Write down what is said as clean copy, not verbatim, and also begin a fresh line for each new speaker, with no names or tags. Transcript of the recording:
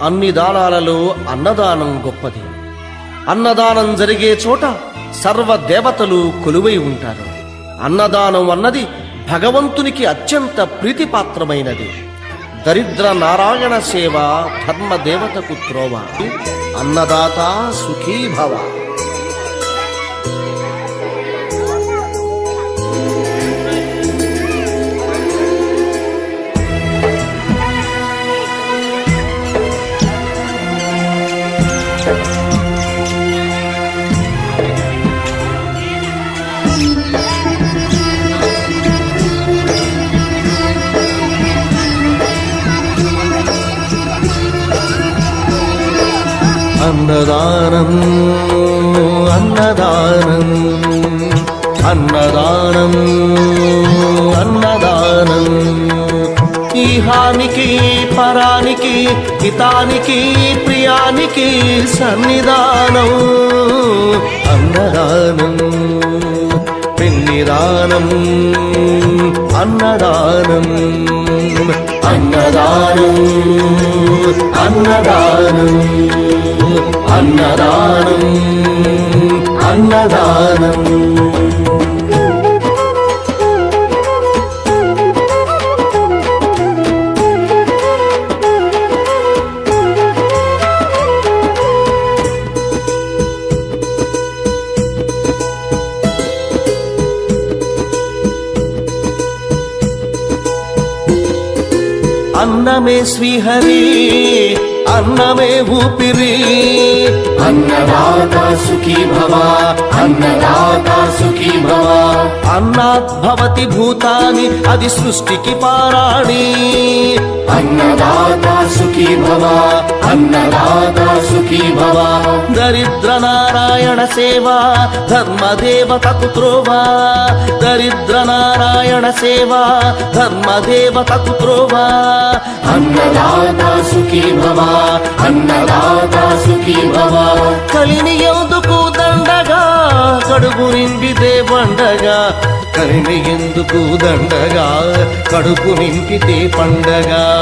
అన్ని దానాలలో అన్నదానం గొప్పది. అన్నదానం జరిగే చోట సర్వ దేవతలు కొలువై ఉంటారు. అన్నదానం అన్నది భగవంతునికి అత్యంత ప్రీతిపాత్రమైనది. దరిద్ర నారాయణ సేవ ధర్మదేవతకు త్రోవ. అన్నదాత సుఖీ భవ. అన్నదానం అన్నదానం అన్నదానం అన్నదానం ఈహానికి పరానికి హితానికి ప్రియానికి సన్నిధానం. అన్నదానం పిన్నిదానం అన్నదానం అన్నదానం అన్నదానం అన్నదానం అన్నదానం. అన్నమే శ్రీహరి అన్నమే ఊపిరి.
అన్నదాత సుఖీ భవ అన్నదాత సుఖీ భవ.
అన్నాత్ భవతి భూతాని అది సృష్టికి పారాణి.
అన్నదాత సుఖీ భవ అన్నదాత సుఖీ భవ.
దరిద్ర నారాయణ సేవ ధర్మదేవతకు త్రోవ. దరిద్ర నారాయణ సేవ ధర్మదేవతకు త్రోవ.
అన్నదాత సుఖీ భవ అన్నదాత సుఖీ భవ.
కలిని ఎందుకు దండగా కడుపు నింపితే పండగా. కలిని ఎందుకు దండగా కడుపు నింపితే పండగా.